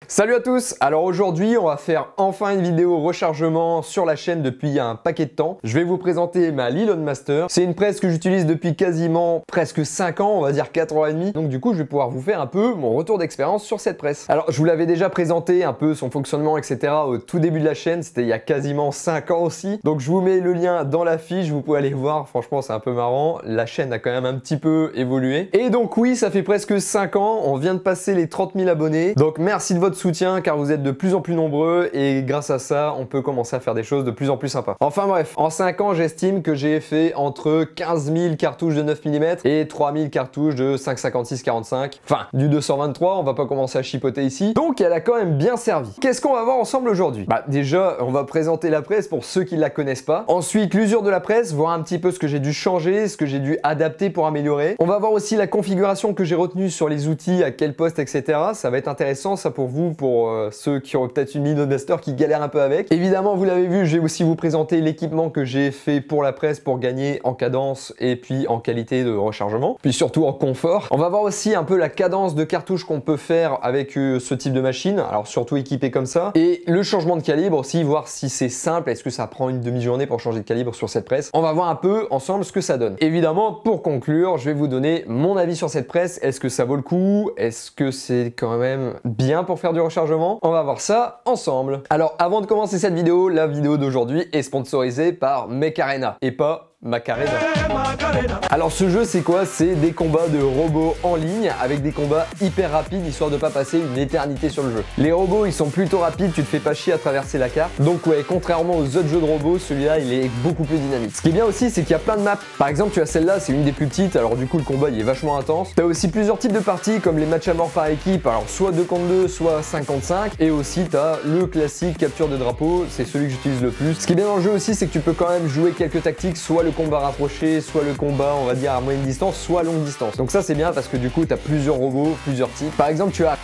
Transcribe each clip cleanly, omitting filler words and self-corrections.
Salut à tous. Alors aujourd'hui on va faire enfin une vidéo rechargement sur la chaîne depuis un paquet de temps. Je vais vous présenter ma LeLoadmaster. C'est une presse que j'utilise depuis quasiment presque 5 ans, on va dire 4 ans et demi. Donc du coup je vais pouvoir vous faire un peu mon retour d'expérience sur cette presse. Alors je vous l'avais déjà présenté un peu son fonctionnement etc au tout début de la chaîne, c'était il y a quasiment 5 ans aussi. Donc je vous mets le lien dans la fiche, vous pouvez aller voir, franchement c'est un peu marrant. La chaîne a quand même un petit peu évolué. Et donc oui, ça fait presque 5 ans, on vient de passer les 30 000 abonnés. Donc merci de votre soutien car vous êtes de plus en plus nombreux et grâce à ça on peut commencer à faire des choses de plus en plus sympas. Enfin bref, en 5 ans j'estime que j'ai fait entre 15 000 cartouches de 9 mm et 3 000 cartouches de 5,56-45. Enfin du 223, on va pas commencer à chipoter ici. Donc elle a quand même bien servi. Qu'est-ce qu'on va voir ensemble aujourd'hui? Bah déjà on va présenter la presse pour ceux qui la connaissent pas. Ensuite l'usure de la presse, voir un petit peu ce que j'ai dû changer, ce que j'ai dû adapter pour améliorer. On va voir aussi la configuration que j'ai retenue sur les outils, à quel poste etc. Ça va être intéressant ça pour vous, pour ceux qui ont peut-être une LeLoadmaster qui galèrent un peu avec. Évidemment, vous l'avez vu, je vais aussi vous présenter l'équipement que j'ai fait pour la presse pour gagner en cadence et puis en qualité de rechargement, puis surtout en confort. On va voir aussi un peu la cadence de cartouche qu'on peut faire avec ce type de machine, alors surtout équipé comme ça, et le changement de calibre aussi, voir si c'est simple, est-ce que ça prend une demi-journée pour changer de calibre sur cette presse. On va voir un peu ensemble ce que ça donne. Évidemment, pour conclure, je vais vous donner mon avis sur cette presse. Est-ce que ça vaut le coup? Est-ce que c'est quand même bien pour faire du rechargement? On va voir ça ensemble. Alors avant de commencer cette vidéo, la vidéo d'aujourd'hui est sponsorisée par Meccarena et pas Macarena. Alors ce jeu c'est quoi? C'est des combats de robots en ligne avec des combats hyper rapides histoire de pas passer une éternité sur le jeu. Les robots ils sont plutôt rapides, tu te fais pas chier à traverser la carte. Donc ouais, contrairement aux autres jeux de robots, celui-là il est beaucoup plus dynamique. Ce qui est bien aussi c'est qu'il y a plein de maps. Par exemple tu as celle-là, c'est une des plus petites, alors du coup le combat il est vachement intense. Tu as aussi plusieurs types de parties comme les matchs à mort par équipe, alors soit 2 contre 2, soit 5 contre 5. Et aussi tu as le classique capture de drapeau, c'est celui que j'utilise le plus. Ce qui est bien dans le jeu aussi c'est que tu peux quand même jouer quelques tactiques, soit le combat rapproché, soit le combat on va dire à moyenne distance, soit à longue distance. Donc ça c'est bien parce que du coup tu as plusieurs robots, plusieurs types. Par exemple tu as...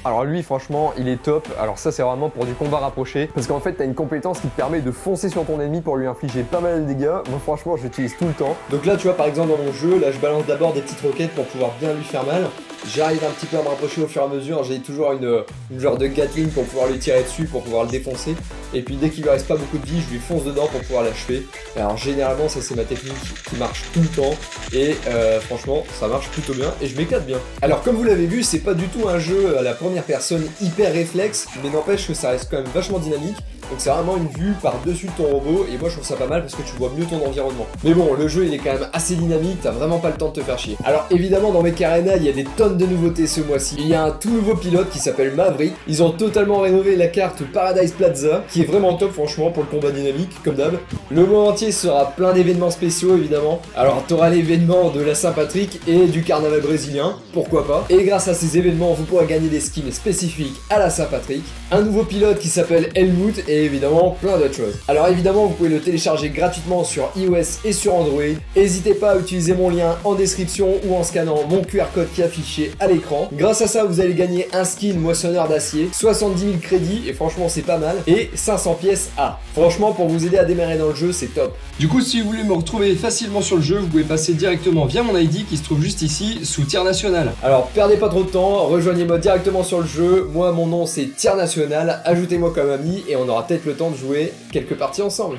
Alors lui franchement il est top, alors ça c'est vraiment pour du combat rapproché parce qu'en fait tu as une compétence qui te permet de foncer sur ton ennemi pour lui infliger pas mal de dégâts. Moi franchement je l'utilise tout le temps. Donc là tu vois par exemple dans mon jeu, là je balance d'abord des petites roquettes pour pouvoir bien lui faire mal. J'arrive un petit peu à me rapprocher au fur et à mesure, j'ai toujours une genre de Gatling pour pouvoir lui tirer dessus, pour pouvoir le défoncer. Et puis dès qu'il lui reste pas beaucoup de vie, je lui fonce dedans pour pouvoir l'achever. Alors généralement ça c'est ma technique qui marche tout le temps. Et franchement ça marche plutôt bien et je m'éclate bien. Alors comme vous l'avez vu, c'est pas du tout un jeu à la première personne hyper réflexe, mais n'empêche que ça reste quand même vachement dynamique. Donc c'est vraiment une vue par-dessus de ton robot et moi je trouve ça pas mal parce que tu vois mieux ton environnement. Mais bon, le jeu il est quand même assez dynamique, t'as vraiment pas le temps de te faire chier. Alors évidemment dans Meccarena il y a des tonnes de nouveautés ce mois-ci. Il y a un tout nouveau pilote qui s'appelle Maverick. Ils ont totalement rénové la carte Paradise Plaza qui est vraiment top franchement pour le combat dynamique comme d'hab. Le mois entier sera plein d'événements spéciaux évidemment. Alors t'auras l'événement de la Saint-Patrick et du carnaval brésilien, pourquoi pas. Et grâce à ces événements vous pourrez gagner des skins spécifiques à la Saint-Patrick. Un nouveau pilote qui s'appelle Helmut et évidemment plein d'autres choses. Alors évidemment vous pouvez le télécharger gratuitement sur iOS et sur Android. N'hésitez pas à utiliser mon lien en description ou en scannant mon QR code qui est affiché à l'écran. Grâce à ça vous allez gagner un skin moissonneur d'acier, 70 000 crédits et franchement c'est pas mal, et 500 pièces A. Franchement pour vous aider à démarrer dans le jeu c'est top. Du coup si vous voulez me retrouver facilement sur le jeu, vous pouvez passer directement via mon ID qui se trouve juste ici sous Tir National. Alors perdez pas trop de temps, rejoignez-moi directement sur le jeu. Moi mon nom c'est Tir National, ajoutez-moi comme ami et on aura peut-être le temps de jouer quelques parties ensemble.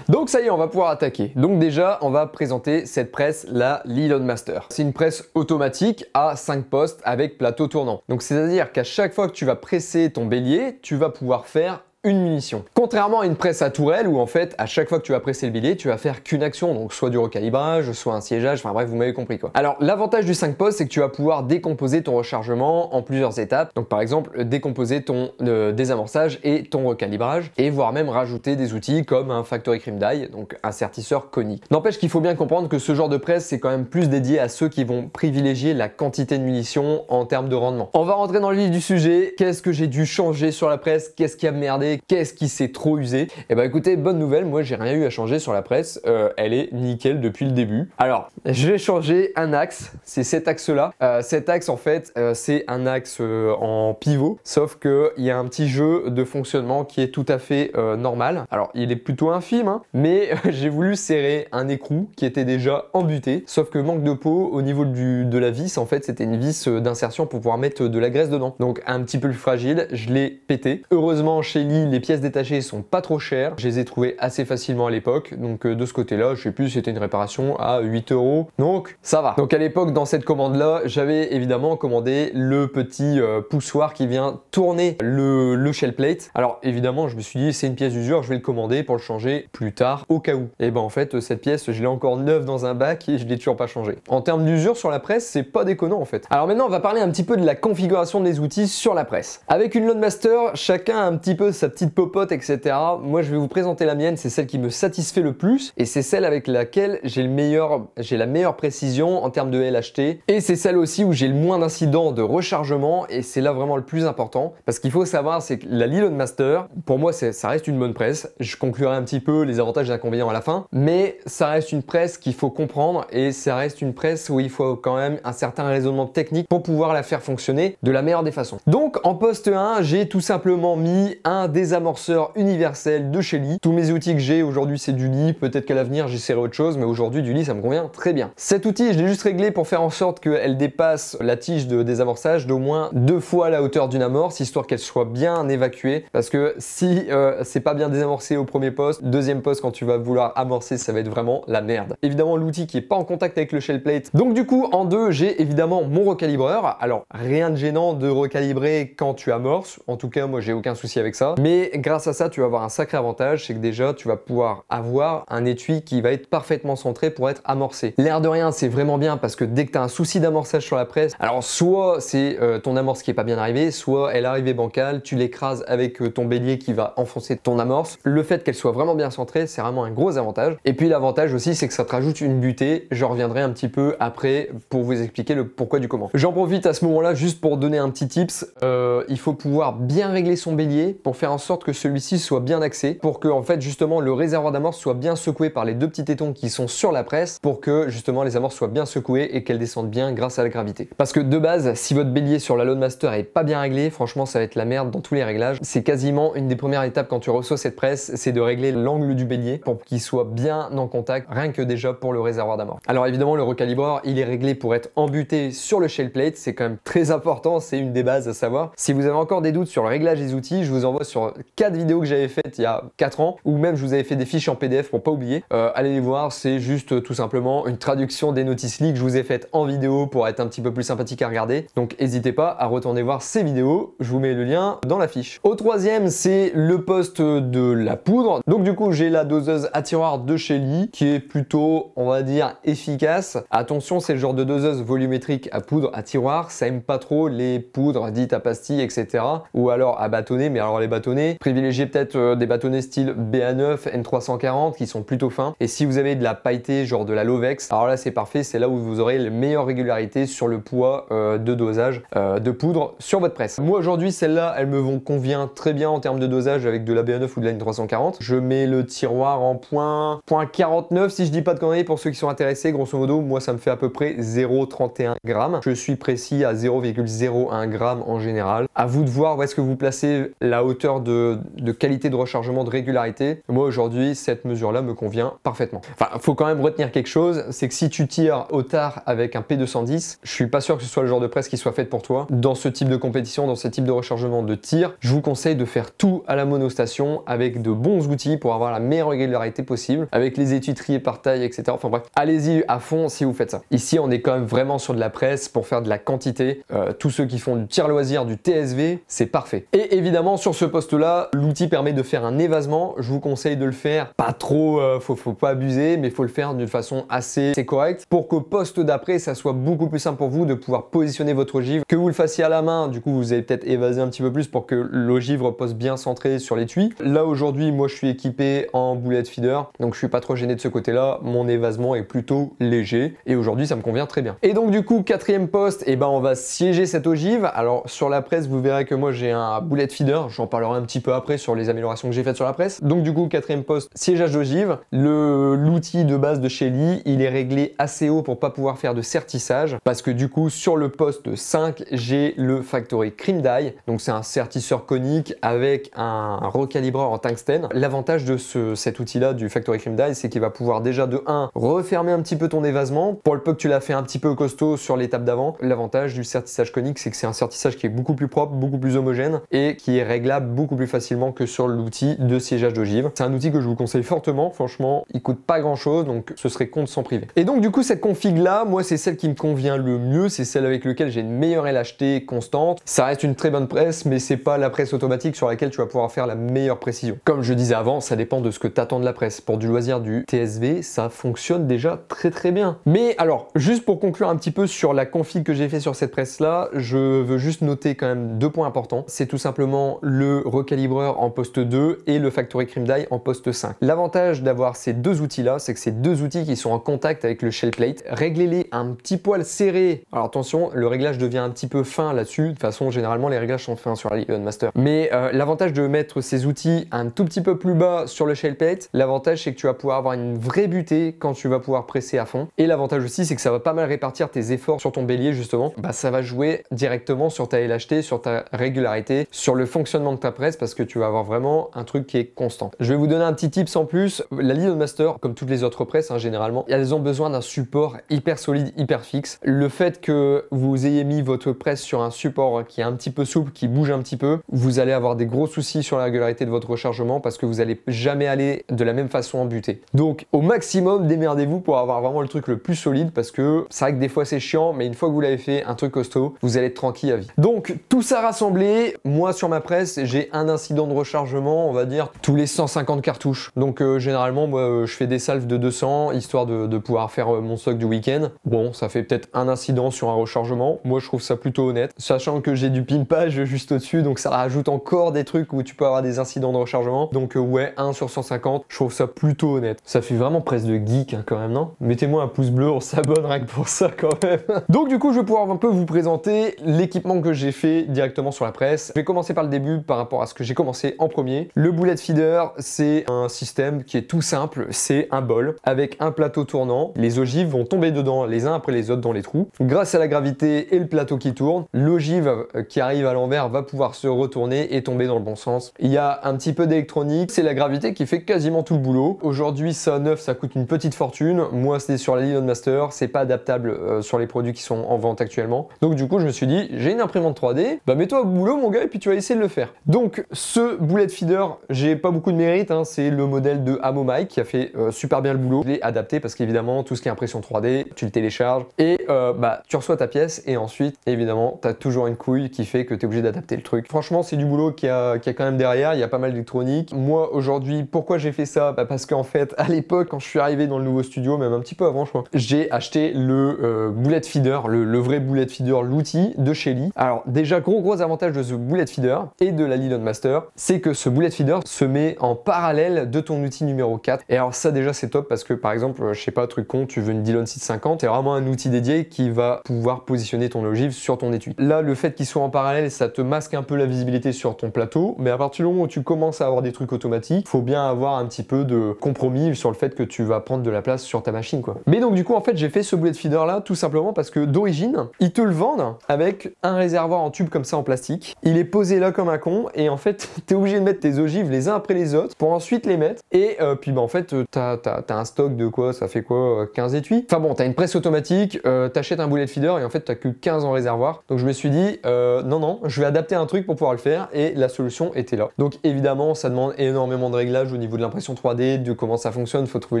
Donc ça y est, on va pouvoir attaquer. Donc déjà, on va présenter cette presse, la LeLoadmaster. C'est une presse automatique à 5 postes avec plateau tournant. Donc c'est-à-dire qu'à chaque fois que tu vas presser ton bélier, tu vas pouvoir faire une munition. Contrairement à une presse à tourelle où en fait à chaque fois que tu vas presser le bélier tu vas faire qu'une action, donc soit du recalibrage, soit un siégeage, enfin bref vous m'avez compris quoi. Alors l'avantage du 5 postes c'est que tu vas pouvoir décomposer ton rechargement en plusieurs étapes, donc par exemple décomposer ton désamorçage et ton recalibrage et voire même rajouter des outils comme un Factory Cream Die, donc un sertisseur conique. N'empêche qu'il faut bien comprendre que ce genre de presse c'est quand même plus dédié à ceux qui vont privilégier la quantité de munitions en termes de rendement. On va rentrer dans le vif du sujet, qu'est-ce que j'ai dû changer sur la presse, qu'est-ce qui a merdé, demandé qu'est-ce qui s'est trop usé. Et bah écoutez, bonne nouvelle, moi j'ai rien eu à changer sur la presse, elle est nickel depuis le début. Alors, je vais changer un axe, c'est cet axe-là. Cet axe en fait, c'est un axe en pivot, sauf qu'il y a un petit jeu de fonctionnement qui est tout à fait normal. Alors, il est plutôt infime, hein, mais j'ai voulu serrer un écrou qui était déjà embuté, sauf que manque de peau au niveau de la vis, en fait, c'était une vis d'insertion pour pouvoir mettre de la graisse dedans. Donc, un petit peu plus fragile, je l'ai pété. Heureusement, chez Lee, les pièces détachées sont pas trop chères. Je les ai trouvées assez facilement à l'époque. Donc, de ce côté-là, je sais plus, c'était une réparation à 8 €. Donc, ça va. Donc, à l'époque, dans cette commande-là, j'avais évidemment commandé le petit poussoir qui vient tourner le shell plate. Alors, évidemment, je me suis dit, c'est une pièce d'usure, je vais le commander pour le changer plus tard, au cas où. Et ben, en fait, cette pièce, je l'ai encore neuve dans un bac et je l'ai toujours pas changée. En termes d'usure sur la presse, c'est pas déconnant en fait. Alors maintenant, on va parler un petit peu de la configuration des outils sur la presse. Avec une Loadmaster, chacun a un petit peu sa petite popote, etc. Moi, je vais vous présenter la mienne, c'est celle qui me satisfait le plus et c'est celle avec laquelle j'ai la meilleure précision en termes de LHT et c'est celle aussi où j'ai le moins d'incidents de rechargement et c'est là vraiment le plus important parce qu'il faut savoir, c'est que la Lee Loadmaster, pour moi, ça reste une bonne presse. Je conclurai un petit peu les avantages et inconvénients à la fin, mais ça reste une presse qu'il faut comprendre et ça reste une presse où il faut quand même un certain raisonnement technique pour pouvoir la faire fonctionner de la meilleure des façons. Donc en poste 1, j'ai tout simplement mis un désamorceur universel de chez Lee. Tous mes outils que j'ai aujourd'hui, c'est du Lee. Peut-être qu'à l'avenir, j'essaierai autre chose, mais aujourd'hui, du Lee, ça me convient très bien. Cet outil, je l'ai juste réglé pour faire en sorte qu'elle dépasse la tige de désamorçage d'au moins 2 fois la hauteur d'une amorce, histoire qu'elle soit bien évacuée. Parce que si c'est pas bien désamorcé au premier poste, deuxième poste, quand tu vas vouloir amorcer, ça va être vraiment la merde. Évidemment, l'outil qui est pas en contact avec le shell plate. Donc du coup, en 2, j'ai évidemment mon recalibreur. Alors, rien de gênant de recalibrer quand tu amorces. En tout cas, moi, j'ai aucun souci avec ça. Mais grâce à ça, tu vas avoir un sacré avantage, c'est que déjà, tu vas pouvoir avoir un étui qui va être parfaitement centré pour être amorcé. L'air de rien, c'est vraiment bien parce que dès que tu as un souci d'amorçage sur la presse, alors soit c'est ton amorce qui est pas bien arrivée, soit elle est arrivée bancale, tu l'écrases avec ton bélier qui va enfoncer ton amorce. Le fait qu'elle soit vraiment bien centrée, c'est vraiment un gros avantage. Et puis l'avantage aussi, c'est que ça te rajoute une butée. Je reviendrai un petit peu après pour vous expliquer le pourquoi du comment. J'en profite à ce moment-là juste pour donner un petit tips. Il faut pouvoir bien régler son bélier pour faire en sorte que celui-ci soit bien axé, pour que en fait justement le réservoir d'amorce soit bien secoué par les deux petits tétons qui sont sur la presse, pour que justement les amorces soient bien secouées et qu'elles descendent bien grâce à la gravité. Parce que de base, si votre bélier sur la Loadmaster est pas bien réglé, franchement ça va être la merde dans tous les réglages. C'est quasiment une des premières étapes quand tu reçois cette presse, c'est de régler l'angle du bélier pour qu'il soit bien en contact, rien que déjà pour le réservoir d'amorce. Alors évidemment le recalibreur, il est réglé pour être embuté sur le shell plate, c'est quand même très important, c'est une des bases à savoir. Si vous avez encore des doutes sur le réglage des outils, je vous envoie sur 4 vidéos que j'avais faites il y a 4 ans, ou même je vous avais fait des fiches en PDF pour pas oublier. Allez les voir, c'est juste tout simplement une traduction des notices Lee que je vous ai faites en vidéo pour être un petit peu plus sympathique à regarder. Donc n'hésitez pas à retourner voir ces vidéos, je vous mets le lien dans la fiche. Au troisième, c'est le poste de la poudre. Donc du coup, j'ai la doseuse à tiroir de chez Lee qui est plutôt, on va dire, efficace. Attention, c'est le genre de doseuse volumétrique à poudre à tiroir, ça aime pas trop les poudres dites à pastilles, etc. Ou alors à bâtonner, mais alors les bâtonnets, privilégiez peut-être des bâtonnets style BA9, N340 qui sont plutôt fins. Et si vous avez de la pailletée, genre de la Lovex, alors là c'est parfait, c'est là où vous aurez la meilleure régularité sur le poids de dosage de poudre sur votre presse. Moi aujourd'hui, celle-là, elle me convient très bien en termes de dosage avec de la BA9 ou de la N340. Je mets le tiroir en point 49 si je dis pas de conneries pour ceux qui sont intéressés. Grosso modo, moi ça me fait à peu près 0,31 grammes. Je suis précis à 0,01 g en général. À vous de voir où est-ce que vous placez la hauteur de qualité de rechargement, de régularité. Moi aujourd'hui, cette mesure-là me convient parfaitement. Enfin, faut quand même retenir quelque chose, c'est que si tu tires au tard avec un P210, je suis pas sûr que ce soit le genre de presse qui soit faite pour toi. Dans ce type de compétition, dans ce type de rechargement de tir, je vous conseille de faire tout à la monostation avec de bons outils pour avoir la meilleure régularité possible, avec les étuis triés par taille, etc. Enfin bref, allez-y à fond si vous faites ça. Ici, on est quand même vraiment sur de la presse pour faire de la quantité. Tous ceux qui font du tir loisir, du TSV, c'est parfait. Et évidemment, sur ce poste-là, l'outil permet de faire un évasement. Je vous conseille de le faire pas trop, faut pas abuser, mais faut le faire d'une façon assez correcte pour qu'au poste d'après, ça soit beaucoup plus simple pour vous de pouvoir positionner votre ogive. Que vous le fassiez à la main, du coup, vous allez peut-être évaser un petit peu plus pour que l'ogive repose bien centrée sur l'étui. Là, aujourd'hui, moi, je suis équipé en bullet feeder, donc je suis pas trop gêné de ce côté-là. Mon évasement est plutôt léger et aujourd'hui, ça me convient très bien. Et donc, du coup, quatrième poste, et ben, on va siéger cette ogive. Alors, sur la presse, vous verrez que moi, j'ai un bullet feeder. J'en parlerai un petit peu après sur les améliorations que j'ai faites sur la presse. Donc du coup, quatrième poste, siégeage d'ogive. L'outil de base de chez Lee, il est réglé assez haut pour pas pouvoir faire de sertissage parce que du coup, sur le poste 5, j'ai le Factory Cream Die. Donc c'est un sertisseur conique avec un recalibreur en tungstène. L'avantage de cet outil-là du Factory Cream Die, c'est qu'il va pouvoir déjà de 1 refermer un petit peu ton évasement pour le peu que tu l'as fait un petit peu costaud sur l'étape d'avant. L'avantage du sertissage conique, c'est que c'est un sertissage qui est beaucoup plus propre, beaucoup plus homogène et qui est réglable beaucoup plus facilement que sur l'outil de siégeage d'ogive. C'est un outil que je vous conseille fortement, franchement, il coûte pas grand chose, donc ce serait con de s'en priver. Et donc du coup, cette config là, moi c'est celle qui me convient le mieux, c'est celle avec laquelle j'ai une meilleure LHT constante. Ça reste une très bonne presse, mais c'est pas la presse automatique sur laquelle tu vas pouvoir faire la meilleure précision. Comme je disais avant, ça dépend de ce que tu attends de la presse. Pour du loisir du TSV, ça fonctionne déjà très bien. Mais alors, juste pour conclure un petit peu sur la config que j'ai fait sur cette presse là, je veux juste noter quand même 2 points importants. C'est tout simplement le recalibreur en poste 2 et le Factory Cream Die en poste 5. L'avantage d'avoir ces 2 outils là, c'est que c'est 2 outils qui sont en contact avec le shell plate. Réglez-les un petit poil serré. Alors attention, le réglage devient un petit peu fin là-dessus. De toute façon, généralement, les réglages sont fins sur la Lilion Master. Mais l'avantage de mettre ces outils un tout petit peu plus bas sur le shell plate, l'avantage c'est que tu vas pouvoir avoir une vraie butée quand tu vas pouvoir presser à fond. Et l'avantage aussi, c'est que ça va pas mal répartir tes efforts sur ton bélier justement. Bah, ça va jouer directement sur ta LHT, sur ta régularité, sur le fonctionnement de ta presse parce que tu vas avoir vraiment un truc qui est constant. Je vais vous donner un petit tips en plus. La Lilion Master, comme toutes les autres presses généralement, elles ont besoin d'un support hyper solide, hyper fixe. Le fait que vous ayez mis votre presse sur un support qui est un petit peu souple, qui bouge un petit peu, vous allez avoir des gros soucis sur la régularité de votre rechargement parce que vous allez jamais aller de la même façon en butée. Donc au maximum, démerdez-vous pour avoir vraiment le truc le plus solide parce que c'est vrai que des fois c'est chiant, mais une fois que vous l'avez fait, un truc costaud, vous allez être tranquille à vie. Donc tout ça rassemblé, moi sur ma presse, j'ai un incident de rechargement, on va dire, tous les 150 cartouches. Donc généralement, moi je fais des salves de 200 histoire de pouvoir faire mon stock du week-end. Bon, ça fait peut-être un incident sur un rechargement. Moi je trouve ça plutôt honnête, sachant que j'ai du pimpage juste au-dessus, donc ça rajoute encore des trucs où tu peux avoir des incidents de rechargement. Donc ouais, 1 sur 150, je trouve ça plutôt honnête. Ça fait vraiment presque de geek quand même, non? Mettez-moi un pouce bleu, on s'abonne rien que pour ça quand même. Donc du coup, je vais pouvoir un peu vous présenter l'équipement que j'ai fait directement sur la presse. Je vais commencer par le début par rapport à ce que j'ai commencé en premier. Le bullet feeder, c'est un système qui est tout simple, c'est un bol avec un plateau tournant. Les ogives vont tomber dedans les uns après les autres dans les trous. Grâce à la gravité et le plateau qui tourne, l'ogive qui arrive à l'envers va pouvoir se retourner et tomber dans le bon sens. Il y a un petit peu d'électronique, c'est la gravité qui fait quasiment tout le boulot. Aujourd'hui, ça neuf, ça coûte une petite fortune. Moi, c'est sur la Lilion Master, c'est pas adaptable sur les produits qui sont en vente actuellement. Donc du coup, je me suis dit, j'ai une imprimante 3D, bah mets-toi au boulot mon gars et puis tu vas essayer de le faire. Donc ce bullet feeder, j'ai pas beaucoup de mérite, hein, c'est le modèle de Amomai qui a fait super bien le boulot. Je l'ai adapté parce qu'évidemment, tout ce qui est impression 3D, tu le télécharges et bah tu reçois ta pièce et ensuite, évidemment, tu as toujours une couille qui fait que tu es obligé d'adapter le truc. Franchement, c'est du boulot qui a quand même derrière, il y a pas mal d'électronique. Moi, aujourd'hui, pourquoi j'ai fait ça? Bah, parce qu'en fait, à l'époque, quand je suis arrivé dans le nouveau studio, même un petit peu avant, je crois, j'ai acheté le bullet feeder, le vrai bullet feeder, l'outil de chez Lee. Alors, déjà, gros avantage de ce bullet feeder et de la Lilion Master, c'est que ce bullet feeder se met en parallèle de ton outil numéro 4. Et alors, ça, déjà, c'est top parce que, par exemple, je sais pas, truc con, tu veux une Dillon 650, c'est vraiment un outil dédié qui va pouvoir positionner ton ogive sur ton étui. Là, le fait qu'il soit en parallèle, ça te masque un peu la visibilité sur ton plateau, mais à partir du moment où tu commences à avoir des trucs automatiques, faut bien avoir un petit peu de compromis sur le fait que tu vas prendre de la place sur ta machine, quoi. Mais donc, du coup, en fait, j'ai fait ce bullet feeder là tout simplement parce que d'origine, ils te le vendent avec un réservoir en tube comme ça en plastique. Il est posé là comme un con et en fait, t'es obligé de mettre tes ogives les uns après les autres pour ensuite les mettre. Et puis, bah, en fait, t'as un stock de quoi? Ça fait quoi? 15 étuis? Enfin bon, t'as une presse automatique, t'achètes un bullet feeder et en fait, t'as que 15 en réservoir. Donc, je me suis dit, non, je vais adapter un truc pour pouvoir le faire et la solution était là. Donc, évidemment, ça demande énormément de réglages au niveau de l'impression 3D, de comment ça fonctionne, faut trouver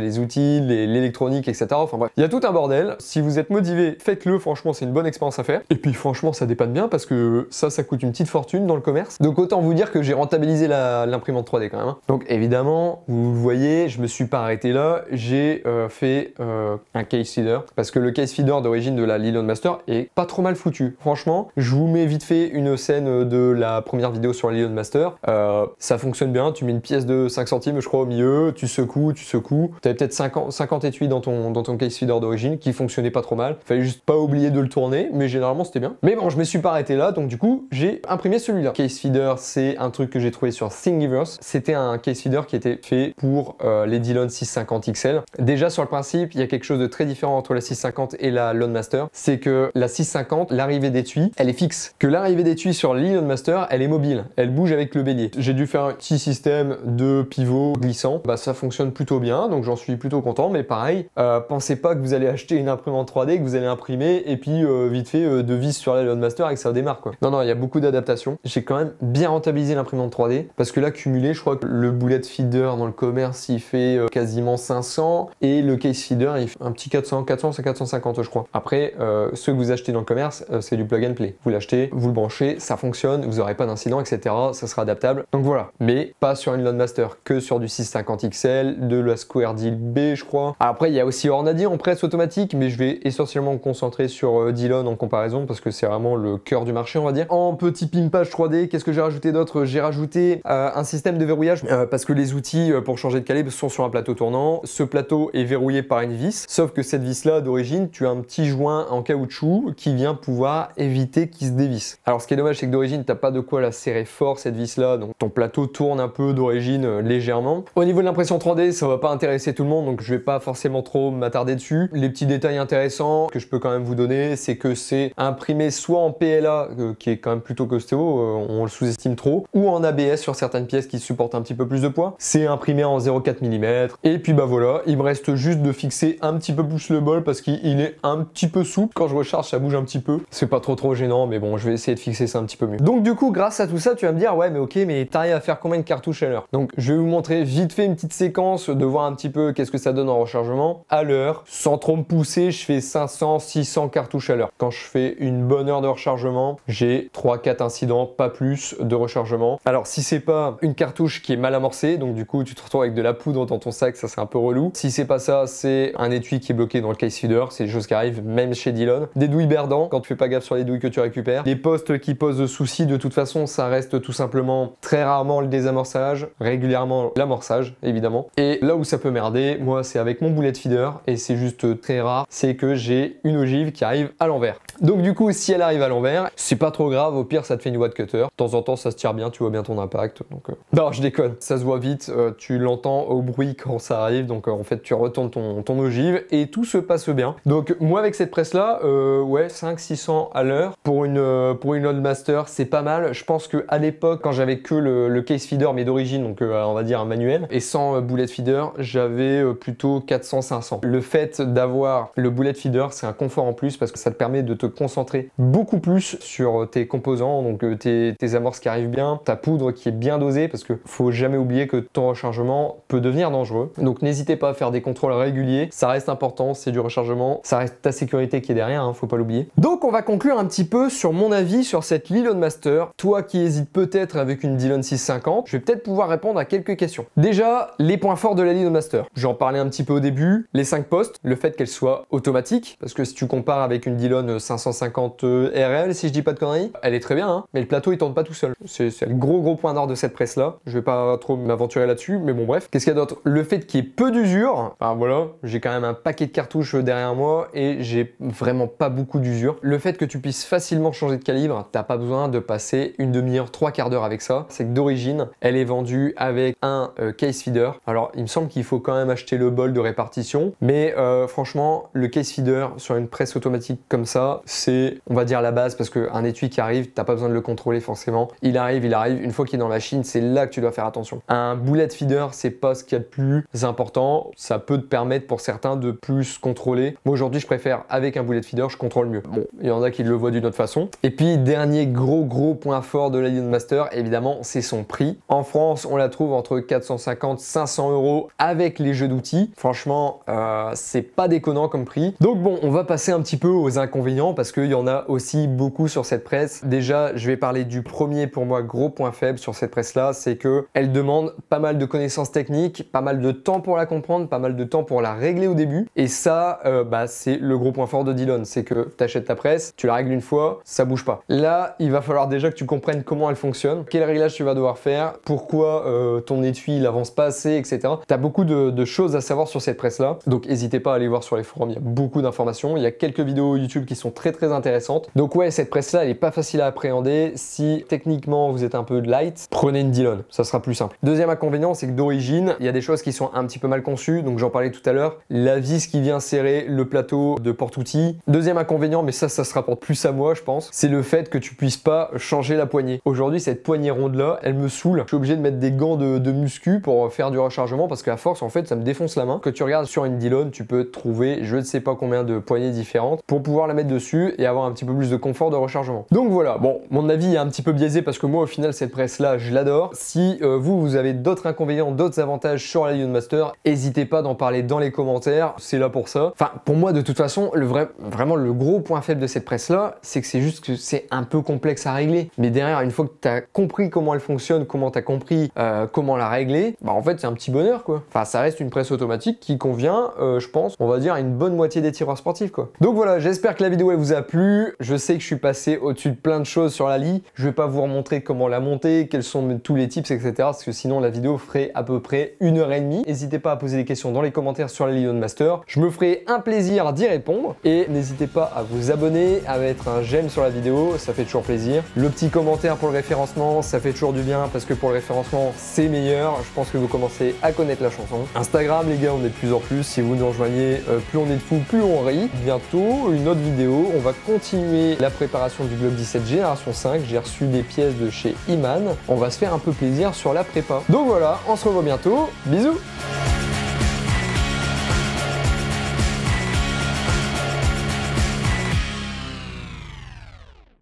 les outils, l'électronique, etc. Enfin bref, il y a tout un bordel. Si vous êtes motivé, faites-le, franchement, c'est une bonne expérience à faire. Et puis, franchement, ça dépanne bien parce que ça coûte une petite fortune dans le commerce. Donc, autant vous dire que j'ai rentabilisé l'imprimante 3D quand même, hein. Donc, évidemment, vous le voyez, je me suis pas arrêté là, j'ai fait un case feeder parce que le case feeder d'origine de la Lilion Master est pas trop mal foutu. Franchement, je vous mets vite fait une scène de la première vidéo sur la Lilion Master. Ça fonctionne bien, tu mets une pièce de 5 centimes je crois au milieu, tu secoues, t'avais peut-être 50 étuis dans ton case feeder d'origine qui fonctionnait pas trop mal. Fallait juste pas oublier de le tourner, mais généralement c'était bien. Mais bon, je me suis pas arrêté là, donc du coup j'ai imprimé celui-là. Case feeder, c'est c'est un truc que j'ai trouvé sur Thingiverse. C'était un case feeder qui était fait pour les Dillon 650 XL. Déjà sur le principe, il y a quelque chose de très différent entre la 650 et la Loadmaster, c'est que la 650, l'arrivée d'étui, elle est fixe. Que l'arrivée d'étui sur la Loadmaster, elle est mobile, elle bouge avec le bélier. J'ai dû faire un petit système de pivot glissant, bah ça fonctionne plutôt bien, donc j'en suis plutôt content, mais pareil, pensez pas que vous allez acheter une imprimante 3D, que vous allez imprimer, et puis vite fait de vis sur la Loadmaster et que ça démarre quoi. Non, non, il y a beaucoup d'adaptations. J'ai quand même bien rentabilisé l'imprimante 3D, parce que là, cumulé, je crois que le bullet feeder dans le commerce, il fait quasiment 500, et le case feeder, il fait un petit 400, c'est 450 je crois. Après, ceux que vous achetez dans le commerce, c'est du plug and play. Vous l'achetez, vous le branchez, ça fonctionne, vous n'aurez pas d'incident, etc. Ça sera adaptable. Donc voilà, mais pas sur une Loadmaster, que sur du 650 XL, de la Square Deal B, je crois. Après, il y a aussi Hornady en presse automatique, mais je vais essentiellement me concentrer sur Dillon en comparaison, parce que c'est vraiment le cœur du marché, on va dire. En petit pimpage 3D, qu'est-ce que j'ai rajouté d'autre? J'ai rajouté un système de verrouillage, parce que les outils pour changer de calibre sont sur un plateau tournant. Ce plateau est verrouillé par une vis, sauf que cette vis là d'origine, tu as un petit joint en caoutchouc qui vient pouvoir éviter qu'il se dévisse. Alors ce qui est dommage, c'est que d'origine t'as pas de quoi la serrer fort cette vis là, donc ton plateau tourne un peu d'origine légèrement. Au niveau de l'impression 3D, ça va pas intéresser tout le monde, donc je vais pas forcément trop m'attarder dessus. Les petits détails intéressants que je peux quand même vous donner, c'est que c'est imprimé soit en PLA, qui est quand même plutôt costaud, on le sous-estime trop, ou en ABS sur certaines pièces qui supportent un petit peu plus de poids. C'est imprimé en 0,4 mm. Et puis bah voilà, il me reste juste de fixer un petit peu plus le bol parce qu'il est un petit peu souple. Quand je recharge, ça bouge un petit peu. C'est pas trop gênant, mais bon, je vais essayer de fixer ça un petit peu mieux. Donc du coup, grâce à tout ça, tu vas me dire, ouais, mais ok, mais t'arrives à faire combien de cartouches à l'heure? Donc je vais vous montrer vite fait une petite séquence de voir un petit peu qu'est-ce que ça donne en rechargement. À l'heure, sans trop me pousser, je fais 500-600 cartouches à l'heure. Quand je fais une bonne heure de rechargement, j'ai 3-4 incidents, pas plus de rechargement. Alors si c'est pas une cartouche qui est mal amorcée, donc du coup tu te retrouves avec de la poudre dans ton sac, ça c'est un peu relou. Si c'est pas ça, c'est un étui qui est bloqué dans le case feeder, c'est des choses qui arrivent même chez Dillon. Des douilles berdants, quand tu fais pas gaffe sur les douilles que tu récupères. Des postes qui posent souci, de toute façon ça reste tout simplement très rarement le désamorçage, régulièrement l'amorçage évidemment. Et là où ça peut merder, moi c'est avec mon bullet feeder, et c'est juste très rare, c'est que j'ai une ogive qui arrive à l'envers. Donc du coup, si elle arrive à l'envers, c'est pas trop grave, au pire ça te fait une wad cutter. De temps en temps ça se tire bien, tu vois bien ton impact. Donc non, je déconne, ça se voit vite, tu l'entends au bruit quand ça arrive, donc en fait tu retournes ton ogive et tout se passe bien. Donc moi avec cette presse là, ouais, 500-600 à l'heure pour une Loadmaster, c'est pas mal. Je pense que à l'époque, quand j'avais que le case feeder mais d'origine, donc on va dire un manuel, et sans bullet feeder, j'avais plutôt 400-500. Le fait d'avoir le bullet feeder, c'est un confort en plus parce que ça te permet de te concentrer beaucoup plus sur tes composants, donc tes amorces qui arrivent bien, ta poudre qui est bien dosée, parce que faut jamais oublier que ton rechargement peut devenir dangereux. Donc n'hésitez pas à faire des contrôles réguliers, ça reste important, c'est du rechargement, ça reste ta sécurité qui est derrière, hein, faut pas l'oublier. Donc on va conclure un petit peu sur mon avis sur cette Loadmaster. Toi qui hésites peut-être avec une Dillon 650, je vais peut-être pouvoir répondre à quelques questions. Déjà, les points forts de la Loadmaster. J'en parlais un petit peu au début, les 5 postes, le fait qu'elle soit automatique, parce que si tu compares avec une Dillon 550 RL, si je dis pas de conneries, elle est très bien, hein, mais le plateau il tourne pas tout seul. C'est le gros point d'or de cette presse là. Je vais pas trop m'aventurer là-dessus, mais bon bref. Qu'est-ce qu'il y a d'autre? Le fait qu'il y ait peu d'usure, enfin voilà, j'ai quand même un paquet de cartouches derrière moi et j'ai vraiment pas beaucoup d'usure. Le fait que tu puisses facilement changer de calibre, t'as pas besoin de passer une demi-heure, 3/4 d'heure avec ça. C'est que d'origine, elle est vendue avec un case feeder. Alors il me semble qu'il faut quand même acheter le bol de répartition, mais franchement, le case feeder sur une presse automatique comme ça, c'est, on va dire, la base, parce qu'un étui qui arrive, t'as pas besoin de le contrôler forcément. Il arrive, une fois qu'il est dans la machine, c'est là que tu dois faire attention. Un bullet feeder, c'est pas ce qu'il y a de plus important. Ça peut te permettre pour certains de plus contrôler. Moi aujourd'hui, je préfère avec un bullet feeder, je contrôle mieux. Bon, il y en a qui le voient d'une autre façon. Et puis, dernier gros point fort de la Loadmaster, évidemment, c'est son prix. En France, on la trouve entre 450-500 € avec les jeux d'outils. Franchement, c'est pas déconnant comme prix. Donc bon, on va passer un petit peu aux inconvénients parce qu'il y en a aussi beaucoup sur cette presse. Déjà, je vais parler du premier, pour moi, gros point faible sur cette presse-là, c'est que elle demande pas mal de connaissances techniques, pas mal de temps pour la comprendre, pas mal de temps pour la régler au début. Et ça, c'est le gros point fort de Dillon, c'est que tu achètes ta presse, tu la règles une fois, ça bouge pas. Là, il va falloir déjà que tu comprennes comment elle fonctionne, quel réglage tu vas devoir faire, pourquoi ton étui il avance pas assez, etc. Tu as beaucoup de choses à savoir sur cette presse-là, donc n'hésitez pas à aller voir sur les forums, il y a beaucoup d'informations, il y a quelques vidéos YouTube qui sont très intéressantes. Donc ouais, cette presse-là, elle est pas facile à appréhender. Si techniquement vous vous êtes un peu light, prenez une Dillon, ça sera plus simple. Deuxième inconvénient, c'est que d'origine, il y a des choses qui sont un petit peu mal conçues, donc j'en parlais tout à l'heure, la vis qui vient serrer le plateau de porte-outils. Deuxième inconvénient, mais ça se rapporte plus à moi je pense, c'est le fait que tu puisses pas changer la poignée. Aujourd'hui, cette poignée ronde là, elle me saoule. Je suis obligé de mettre des gants de muscu pour faire du rechargement parce qu'à force, en fait, ça me défonce la main. Quand tu regardes sur une Dillon, tu peux trouver je ne sais pas combien de poignées différentes pour pouvoir la mettre dessus et avoir un petit peu plus de confort de rechargement. Donc voilà, bon, mon avis est un petit peu biaisé parce que moi, au final, cette presse là, je l'adore. Si vous avez d'autres inconvénients, d'autres avantages sur la Lion Master, n'hésitez pas d'en parler dans les commentaires, c'est là pour ça. Enfin, pour moi, de toute façon, vraiment le gros point faible de cette presse là, c'est que c'est juste que c'est un peu complexe à régler. Mais derrière, une fois que tu as compris comment elle fonctionne, comment tu as compris comment la régler, bah en fait, c'est un petit bonheur quoi. Enfin, ça reste une presse automatique qui convient, je pense, on va dire, à une bonne moitié des tireurs sportifs quoi. Donc voilà, j'espère que la vidéo elle vous a plu. Je sais que je suis passé au-dessus de plein de choses sur la Li. Je vais pas vous remontrer comment la monter, quels sont tous les tips, etc. Parce que sinon, la vidéo ferait à peu près 1h30. N'hésitez pas à poser des questions dans les commentaires sur la Lion Master. Je me ferai un plaisir d'y répondre. Et n'hésitez pas à vous abonner, à mettre un j'aime sur la vidéo, ça fait toujours plaisir. Le petit commentaire pour le référencement, ça fait toujours du bien parce que pour le référencement, c'est meilleur. Je pense que vous commencez à connaître la chanson. Instagram, les gars, on est de plus en plus. Si vous nous rejoignez, plus on est de fous, plus on rit. Bientôt, une autre vidéo. On va continuer la préparation du Glock 17 Génération 5. J'ai reçu des pièces de chez Iman. On va se faire un peu plaisir sur la prépa. Donc voilà, on se revoit bientôt. Bisous!